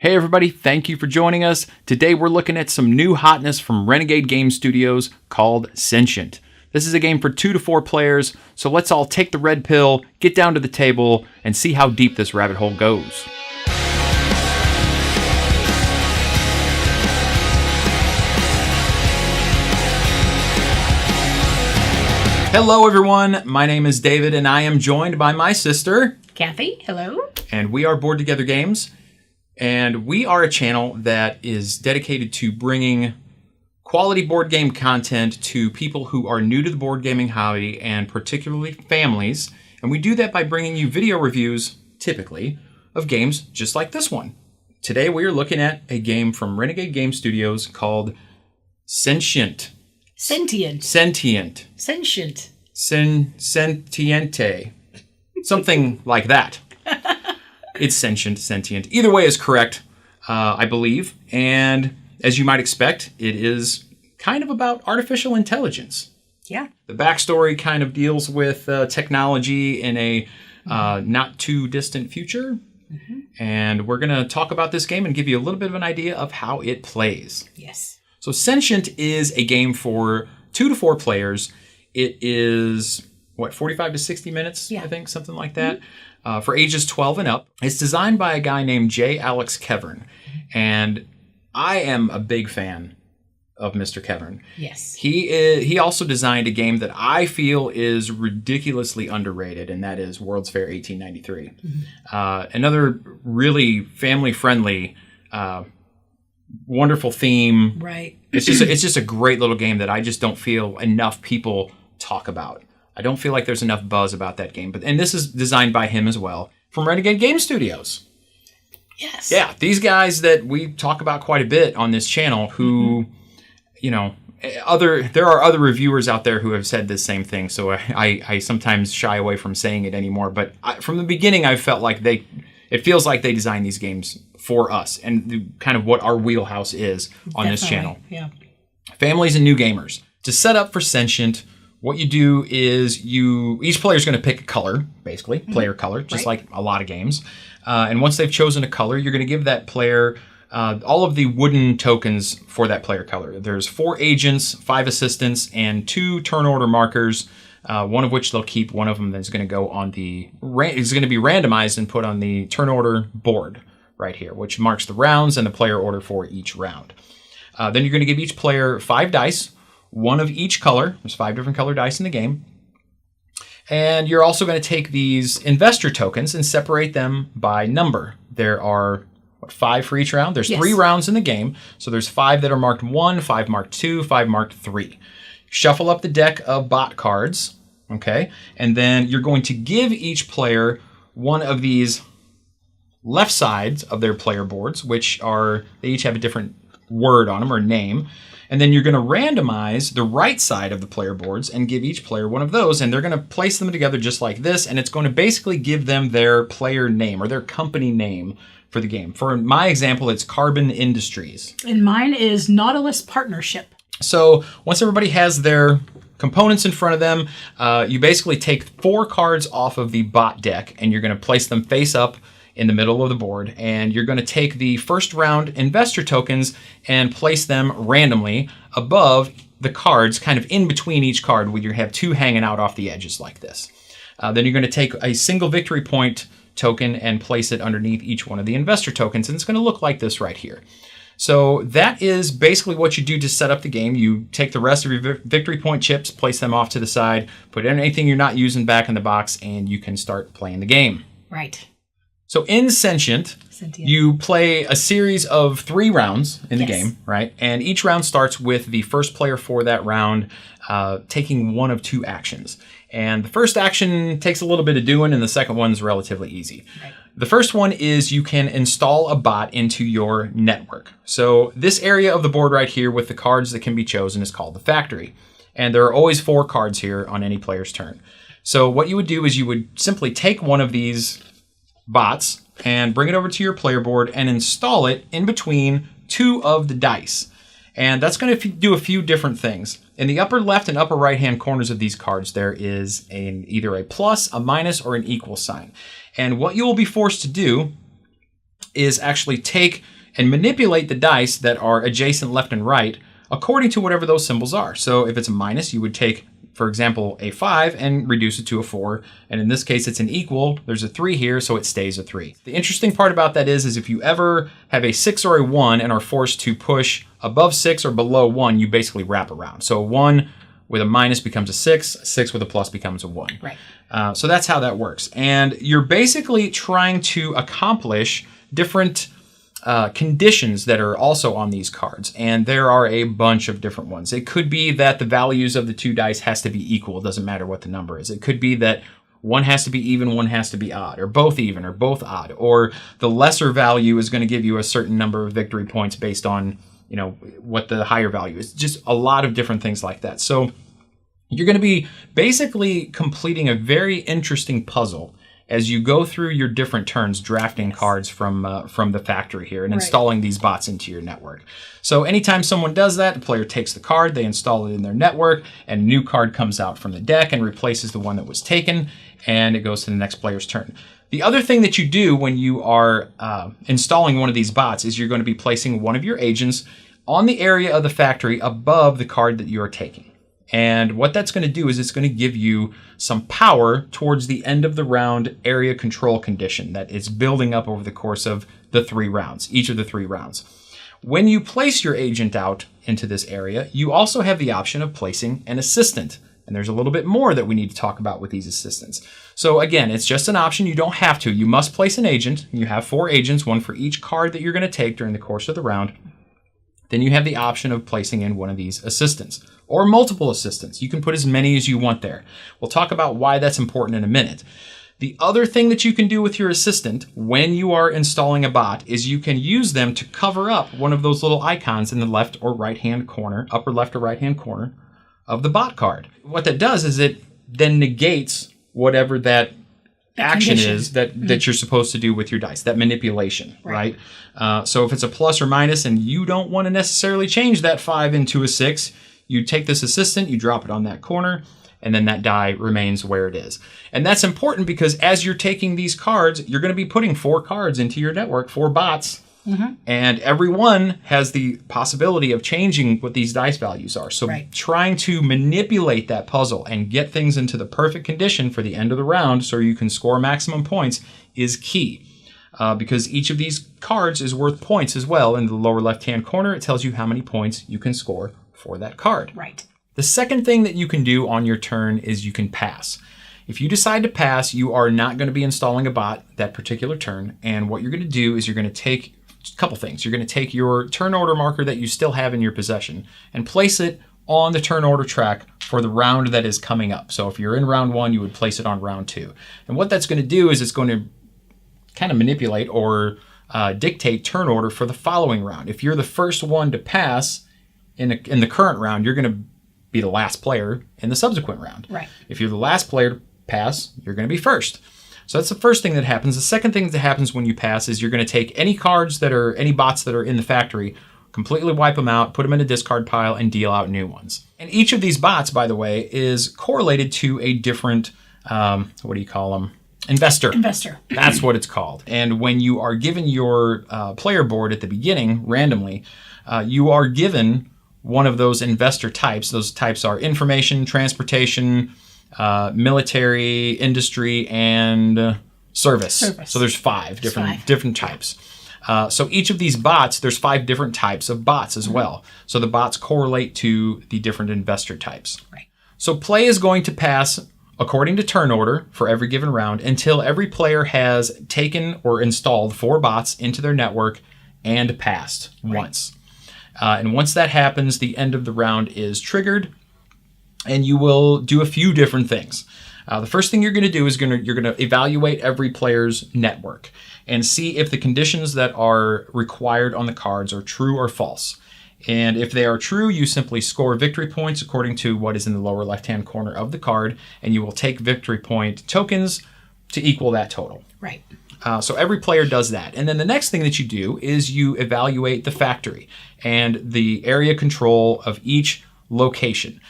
Hey everybody, thank you for joining us. Today we're looking at some new hotness from Renegade Game Studios called Sentient. This is a game for 2 to 4 players, so let's all take the red pill, get down to the table, and see how deep this rabbit hole goes. Hello everyone, my name is David and I am joined by my sister, Kathy. Hello. And we are Board Together Games. And we are a channel that is dedicated to bringing quality board game content to people who are new to the board gaming hobby, and particularly families. And we do that by bringing you video reviews, typically, of games just like this one. Today we are looking at a game from Renegade Game Studios called Sentient. Sentient. Sentient. Sentient. Sentiente. Something like that. It's sentient. Either way is correct, I believe. And as you might expect, it is kind of about artificial intelligence. Yeah. The backstory kind of deals with technology in a not too distant future. Mm-hmm. And we're going to talk about this game and give you a little bit of an idea of how it plays. Yes. So Sentient is a game for 2 to 4 players. It is, 45 to 60 minutes, yeah. I think, something like that. Mm-hmm. For ages 12 and up. It's designed by a guy named J. Alex Kevern. And I am a big fan of Mr. Kevern. Yes. He also designed a game that I feel is ridiculously underrated, and that is World's Fair 1893. Mm-hmm. Another really family-friendly, wonderful theme. Right. It's just a great little game that I just don't feel enough people talk about. I don't feel like there's enough buzz about that game. And this is designed by him as well, from Renegade Game Studios. Yes. Yeah, these guys that we talk about quite a bit on this channel who, there are other reviewers out there who have said the same thing, so I sometimes shy away from saying it anymore. But from the beginning, I felt like it feels like they designed these games for us and kind of what our wheelhouse is on this channel. Yeah. Families and new gamers. To set up for Sentient, what you do is each player is going to pick a color, basically, player color, just like a lot of games. And once they've chosen a color, you're going to give that player all of the wooden tokens for that player color. There's 4 agents, 5 assistants, and 2 turn order markers, one of which they'll keep. One of them is going to go on is going to be randomized and put on the turn order board right here, which marks the rounds and the player order for each round. Then you're going to give each player 5 dice. 1 of each color. There's 5 different color dice in the game. And you're also going to take these investor tokens and separate them by number. There are 5 for each round. There's 3 rounds in the game. So there's 5 that are marked 1, 5 marked 2, 5 marked 3. Shuffle up the deck of bot cards. Okay. And then you're going to give each player one of these left sides of their player boards, which they each have a different word on them or name. And then you're going to randomize the right side of the player boards and give each player one of those. And they're going to place them together just like this. And it's going to basically give them their player name or their company name for the game. For my example, it's Carbon Industries. And mine is Nautilus Partnership. So once everybody has their components in front of them, you basically take 4 cards off of the bot deck and you're going to place them face up in the middle of the board, and you're going to take the first round investor tokens and place them randomly above the cards, kind of in between each card, where you have 2 hanging out off the edges like this. Then you're going to take a single victory point token and place it underneath each one of the investor tokens, and it's going to look like this right here. So that is basically what you do to set up the game. You take the rest of your victory point chips, place them off to the side, put anything you're not using back in the box, and you can start playing the game. Right. So in Sentient, you play a series of 3 rounds in the game, right? And each round starts with the first player for that round taking one of 2 actions. And the first action takes a little bit of doing, and the second one's relatively easy. Right. The first one is you can install a bot into your network. So this area of the board right here with the cards that can be chosen is called the factory. And there are always 4 cards here on any player's turn. So what you would do is you would simply take one of these bots and bring it over to your player board and install it in between 2 of the dice. And that's going to do a few different things. In the upper left and upper right hand corners of these cards, there is either a plus, a minus, or an equal sign. And what you will be forced to do is actually take and manipulate the dice that are adjacent left and right according to whatever those symbols are. So if it's a minus, you would take, for example, a 5 and reduce it to a 4. And in this case, it's an equal. There's a 3 here, so it stays a 3. The interesting part about that is if you ever have a 6 or a 1 and are forced to push above 6 or below 1, you basically wrap around. So a 1 with a minus becomes a 6 with a plus becomes a 1. Right. So that's how that works. And you're basically trying to accomplish different conditions that are also on these cards, and there are a bunch of different ones. It could be that the values of the two dice has to be equal. It doesn't matter what the number is. It could be that one has to be even, one has to be odd, or both even, or both odd, or the lesser value is going to give you a certain number of victory points based on, you know, what the higher value is. Just a lot of different things like that. So you're going to be basically completing a very interesting puzzle as you go through your different turns, drafting cards from the factory here and installing these bots into your network. So anytime someone does that, the player takes the card, they install it in their network, and a new card comes out from the deck and replaces the one that was taken, and it goes to the next player's turn. The other thing that you do when you are installing one of these bots is you're going to be placing one of your agents on the area of the factory above the card that you are taking. And what that's going to do is it's going to give you some power towards the end of the round area control condition that is building up over the course of the 3 rounds, each of the 3 rounds. When you place your agent out into this area, you also have the option of placing an assistant. And there's a little bit more that we need to talk about with these assistants. So again, it's just an option. You don't have to. You must place an agent. You have 4 agents, one for each card that you're going to take during the course of the round. Then you have the option of placing in one of these assistants or multiple assistants. You can put as many as you want there. We'll talk about why that's important in a minute. The other thing that you can do with your assistant when you are installing a bot is you can use them to cover up one of those little icons in the left or right-hand corner, upper left or right-hand corner of the bot card. What that does is it then negates whatever that action is that you're supposed to do with your dice, that manipulation, right? So if it's a plus or minus and you don't want to necessarily change that 5 into a 6, you take this assistant, you drop it on that corner, and then that die remains where it is. And that's important because as you're taking these cards, you're going to be putting 4 cards into your network, 4 bots, and every one has the possibility of changing what these dice values are. So trying to manipulate that puzzle and get things into the perfect condition for the end of the round so you can score maximum points is key. Because each of these cards is worth points as well. In the lower left-hand corner, it tells you how many points you can score for that card. Right. The second thing that you can do on your turn is you can pass. If you decide to pass, you are not going to be installing a bot that particular turn. And what you're going to do is you're going to take a couple things. You're going to take your turn order marker that you still have in your possession and place it on the turn order track for the round that is coming up. So if you're in round 1, you would place it on round 2. And what that's going to do is it's going to kind of manipulate or dictate turn order for the following round. If you're the first one to pass in the current round, you're going to be the last player in the subsequent round. Right. If you're the last player to pass, you're going to be first. So that's the first thing that happens. The second thing that happens when you pass is you're going to take any bots that are in the factory, completely wipe them out, put them in a discard pile, and deal out new ones. And each of these bots, by the way, is correlated to a different, what do you call them? Investor. That's what it's called. And when you are given your player board at the beginning, randomly, you are given one of those investor types. Those types are information, transportation, military, industry, and service. So there's 5 different types. So each of these bots, there's 5 different types of bots as well. So the bots correlate to the different investor types. Right. So play is going to pass according to turn order for every given round until every player has taken or installed 4 bots into their network and passed once. And once that happens, the end of the round is triggered, and you will do a few different things. The first thing you're going to do is you're going to evaluate every player's network and see if the conditions that are required on the cards are true or false. And if they are true, you simply score victory points according to what is in the lower left-hand corner of the card, and you will take victory point tokens to equal that total. Right. So every player does that. And then the next thing that you do is you evaluate the factory and the area control of each location.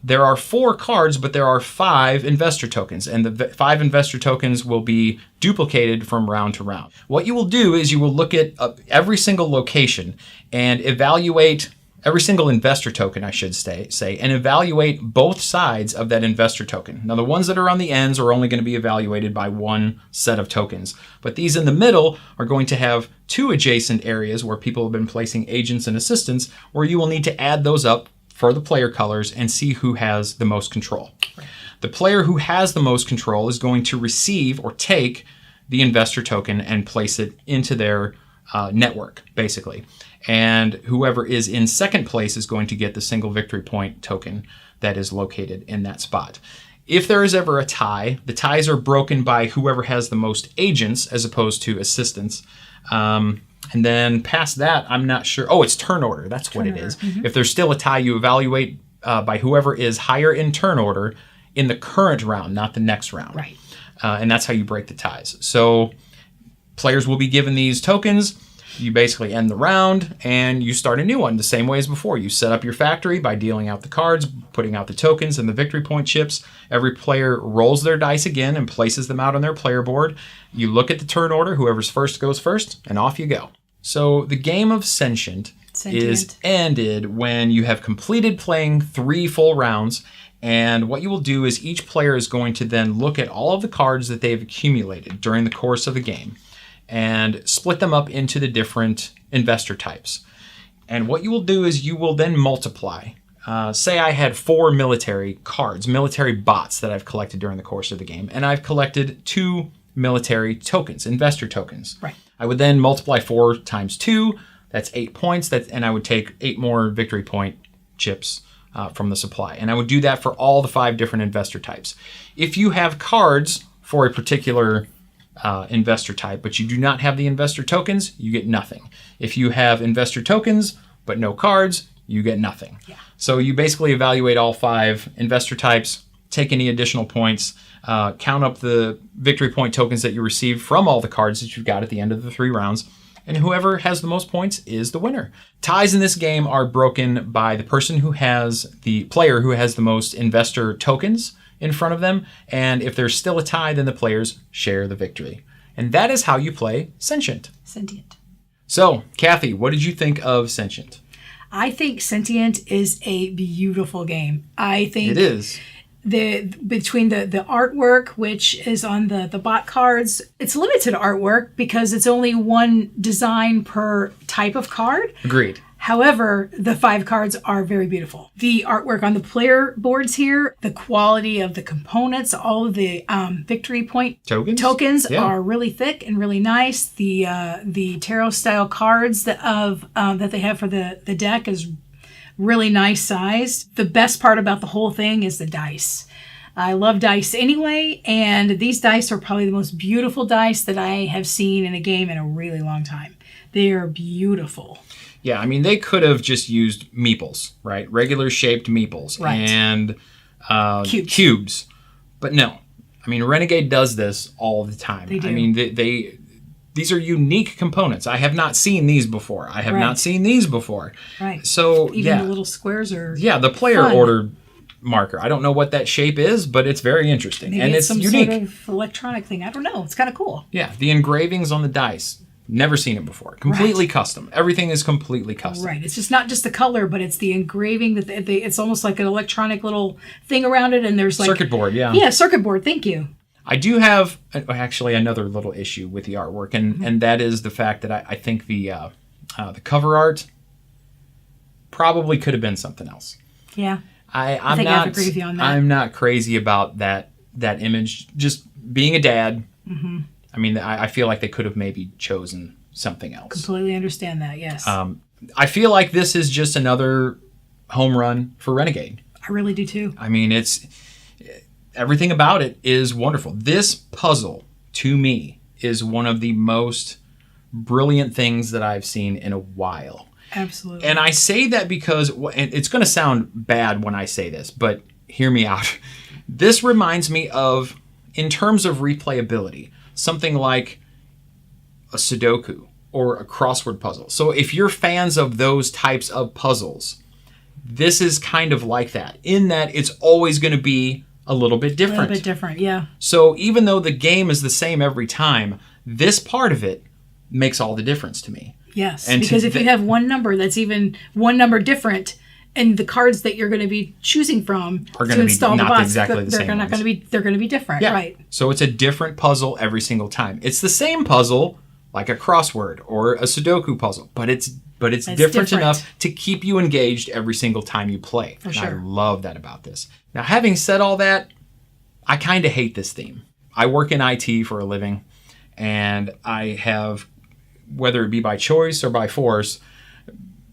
There are 4 cards, but there are 5 investor tokens, and the 5 investor tokens will be duplicated from round to round. What you will do is you will look at every single location and evaluate every single investor token, I should say, and evaluate both sides of that investor token. Now, the ones that are on the ends are only going to be evaluated by one set of tokens, but these in the middle are going to have 2 adjacent areas where people have been placing agents and assistants, where you will need to add those up for the player colors and see who has the most control. Right. The player who has the most control is going to receive or take the investor token and place it into their network, basically. And whoever is in second place is going to get the single victory point token that is located in that spot. If there is ever a tie, the ties are broken by whoever has the most agents as opposed to assistants. And then past that, I'm not sure. Oh, it's turn order. That's what it is. Mm-hmm. If there's still a tie, you evaluate by whoever is higher in turn order in the current round, not the next round. Right. And that's how you break the ties. So players will be given these tokens. You basically end the round and you start a new one the same way as before. You set up your factory by dealing out the cards, putting out the tokens and the victory point chips. Every player rolls their dice again and places them out on their player board. You look at the turn order, whoever's first goes first, and off you go. So the game of Sentient is ended when you have completed playing 3 full rounds. And what you will do is each player is going to then look at all of the cards that they've accumulated during the course of the game and split them up into the different investor types. And what you will do is you will then multiply. Say I had 4 military cards, military bots that I've collected during the course of the game, and I've collected 2 military tokens, investor tokens. Right. I would then multiply 4 times 2, that's 8 points, and I would take 8 more victory point chips from the supply. And I would do that for all the 5 different investor types. If you have cards for a particular investor type, but you do not have the investor tokens, you get nothing. If you have investor tokens, but no cards, you get nothing. Yeah. So you basically evaluate all 5 investor types, take any additional points, count up the victory point tokens that you received from all the cards that you've got at the end of the 3 rounds, and whoever has the most points is the winner. Ties in this game are broken by the player who has the most investor tokens in front of them, and if there's still a tie, then the players share the victory. And that is how you play Sentient. So, Kathy, what did you think of Sentient? I think Sentient is a beautiful game. I think it is. Between the artwork, which is on the bot cards, it's limited artwork because it's only one design per type of card. Agreed. However, the 5 cards are very beautiful. The artwork on the player boards here, the quality of the components, all of the victory point tokens are really thick and really nice. The tarot style cards that they have for the deck is really nice sized. The best part about the whole thing is the dice. I love dice anyway, and these dice are probably the most beautiful dice that I have seen in a game in a really long time. They are beautiful. Yeah, I mean, they could have just used meeples, right? Regular shaped meeples. Right. And cubes. But no. I mean, Renegade does this all the time. They do. I mean, these are unique components. I have not seen these before. I have not seen these before. Right. So, even the little squares are the player order marker. I don't know what that shape is, but it's very interesting. Maybe and it's some unique. Sort of electronic thing. I don't know. It's kind of cool. Yeah, the engravings on the dice. Never seen it before. Completely custom. Everything is completely custom. Right. It's just not just the color, but it's the engraving. It's almost like an electronic little thing around it, and there's like circuit board. Yeah. Yeah, circuit board. Thank you. I do have actually another little issue with the artwork, and that is the fact that I think the cover art probably could have been something else. Yeah. I think I have to agree with you on that. I'm not crazy about that image. Just being a dad. Mm-hmm. I mean, I feel like they could have maybe chosen something else. Completely understand that, yes. I feel like this is just another home run for Renegade. I really do too. I mean, everything about it is wonderful. This puzzle, to me, is one of the most brilliant things that I've seen in a while. Absolutely. And I say that because, and it's going to sound bad when I say this, but hear me out. This reminds me of, in terms of replayability, something like a Sudoku or a crossword puzzle. So if you're fans of those types of puzzles, This is kind of like that, in that it's always going to be a little bit different. A little bit different, yeah. So even though the game is the same every time, this part of it makes all the difference to me. Yes, and because if you have one number that's even one number different, and the cards that you're going to be choosing from are going to be not exactly the same. They're going to be different, yeah. Right? So it's a different puzzle every single time. It's the same puzzle, like a crossword or a Sudoku puzzle, but it's different enough to keep you engaged every single time you play. For sure. I love that about this. Now, having said all that, I kind of hate this theme. I work in IT for a living, and I have, whether it be by choice or by force,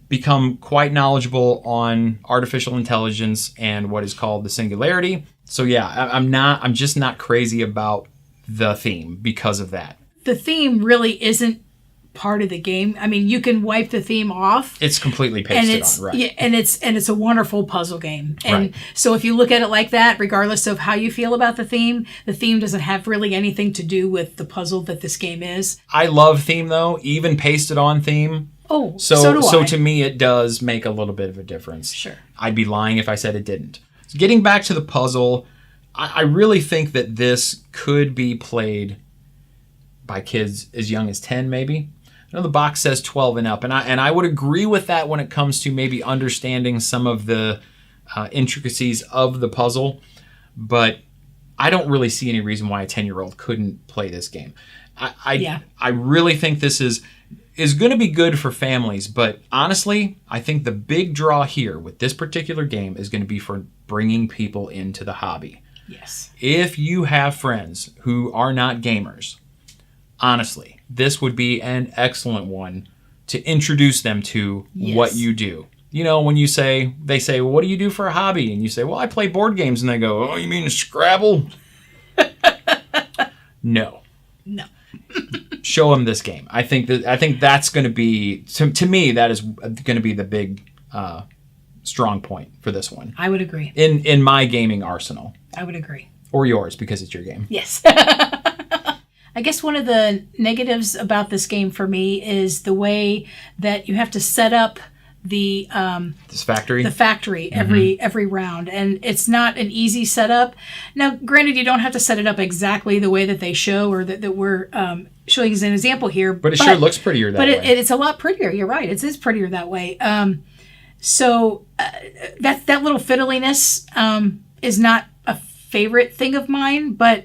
become quite knowledgeable on artificial intelligence and what is called the singularity. So yeah, I'm just not crazy about the theme because of that. The theme really isn't part of the game. I mean, you can wipe the theme off. It's completely pasted on, right? Yeah, and it's a wonderful puzzle game. And right. So if you look at it like that, regardless of how you feel about the theme doesn't have really anything to do with the puzzle that this game is. I love theme though, even pasted on theme. Oh, so do I. So to me, it does make a little bit of a difference. Sure. I'd be lying if I said it didn't. Getting back to the puzzle, I really think that this could be played by kids as young as 10, maybe. I know the box says 12 and up, and I would agree with that when it comes to maybe understanding some of the intricacies of the puzzle, but I don't really see any reason why a 10-year-old couldn't play this game. I really think this is going to be good for families, but honestly, I think the big draw here with this particular game is going to be for bringing people into the hobby. Yes. If you have friends who are not gamers, honestly, this would be an excellent one to introduce them to what you do. You know, when they say, well, what do you do for a hobby? And you say, well, I play board games. And they go, oh, you mean Scrabble? No. Show them this game. I think that's going to be, to me, that is going to be the big strong point for this one. I would agree. In my gaming arsenal. I would agree. Or yours, because it's your game. Yes. I guess one of the negatives about this game for me is the way that you have to set up the factory every round, and it's not an easy setup. Now, granted, you don't have to set it up exactly the way that they show or that we're showing as an example here, but it sure looks prettier that way. But it's a lot prettier. You're right; it is prettier that way. So that little fiddliness is not a favorite thing of mine, but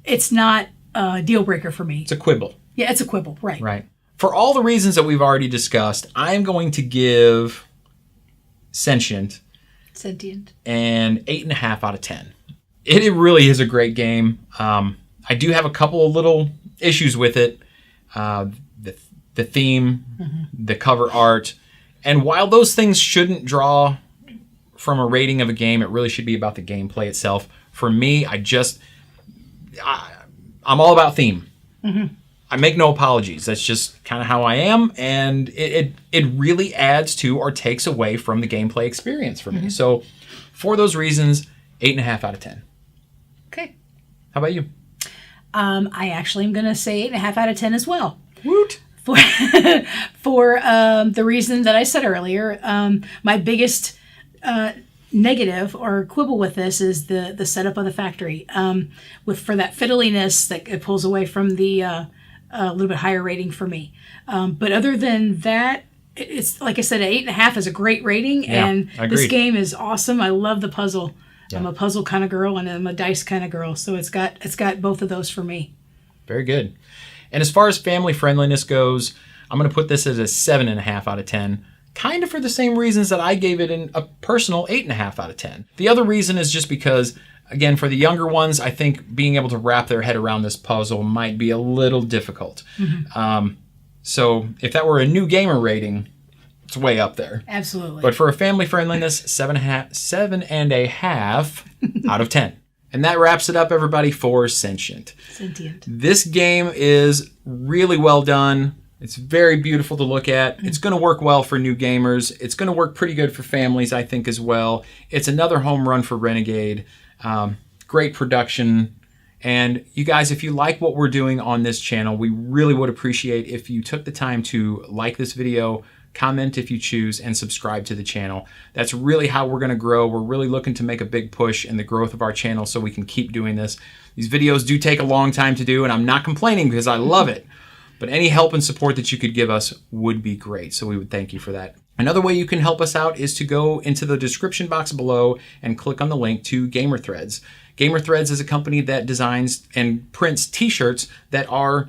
it's not a deal breaker for me. It's a quibble. Yeah, it's a quibble, right. Right. For all the reasons that we've already discussed, I'm going to give Sentient an 8.5 out of 10. It really is a great game. I do have a couple of little issues with it. The theme, the cover art, and while those things shouldn't draw from a rating of a game, it really should be about the gameplay itself. For me, I'm all about theme. I make no apologies. That's just kind of how I am, and it really adds to or takes away from the gameplay experience for me. So, for those reasons, 8.5 out of 10. Okay. How about you? I actually am going to say 8.5 out of 10 as well. Woot! For the reason that I said earlier, my biggest negative or quibble with this is the setup of the factory. For that fiddliness that it pulls away from the a little bit higher rating for me. But other than that, it's like I said, an 8.5 is a great rating, and this game is awesome. I love the puzzle. Yeah. I'm a puzzle kind of girl, and I'm a dice kind of girl, so it's got both of those for me. Very good. And as far as family friendliness goes, I'm going to put this as a 7.5 out of 10. Kind of for the same reasons that I gave it a personal 8.5 out of 10. The other reason is just because, again, for the younger ones, I think being able to wrap their head around this puzzle might be a little difficult. So if that were a new gamer rating, it's way up there. Absolutely. But for a family friendliness, 7.5 out of 10. And that wraps it up, everybody, for Sentient. This game is really well done. It's very beautiful to look at. It's going to work well for new gamers. It's going to work pretty good for families, I think, as well. It's another home run for Renegade. Great production. And you guys, if you like what we're doing on this channel, we really would appreciate if you took the time to like this video, comment if you choose, and subscribe to the channel. That's really how we're going to grow. We're really looking to make a big push in the growth of our channel so we can keep doing this. These videos do take a long time to do, and I'm not complaining because I love it. But any help and support that you could give us would be great, so we would thank you for that. Another way you can help us out is to go into the description box below and click on the link to Thredz. Thredz is a company that designs and prints t-shirts that are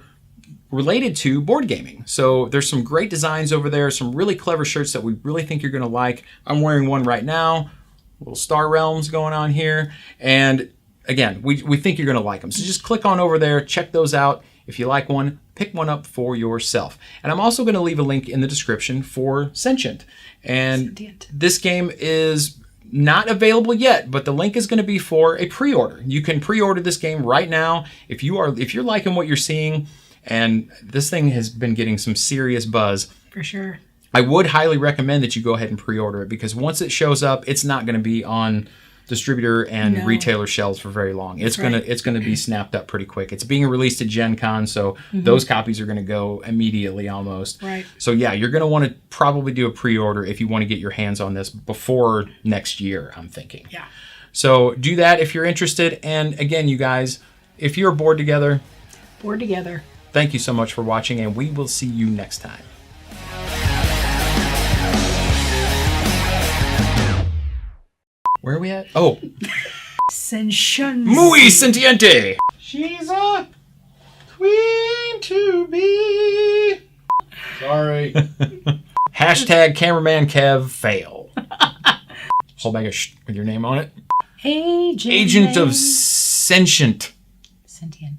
related to board gaming. So there's some great designs over there, some really clever shirts that we really think you're going to like. I'm wearing one right now, little Star Realms going on here. And again, we think you're going to like them. So just click on over there, check those out. If you like one, pick one up for yourself. And I'm also going to leave a link in the description for Sentient. And this game is not available yet, but the link is going to be for a pre-order. You can pre-order this game right now if you're liking what you're seeing. And this thing has been getting some serious buzz. For sure. I would highly recommend that you go ahead and pre-order it, because once it shows up, it's not going to be on distributor and retailer shelves for very long. It's gonna be snapped up pretty quick. It's being released at Gen Con, so those copies are going to go immediately almost. Right. So yeah, you're going to want to probably do a pre-order if you want to get your hands on this before next year, I'm thinking. Yeah. So do that if you're interested. And again, you guys, if you're bored together, thank you so much for watching, and we will see you next time. Where are we at? Oh. Sentient. Muy sentiente. She's a queen to be. Sorry. Hashtag cameraman Kev fail. Whole bag of with your name on it. Agent of Sentient. Sentient.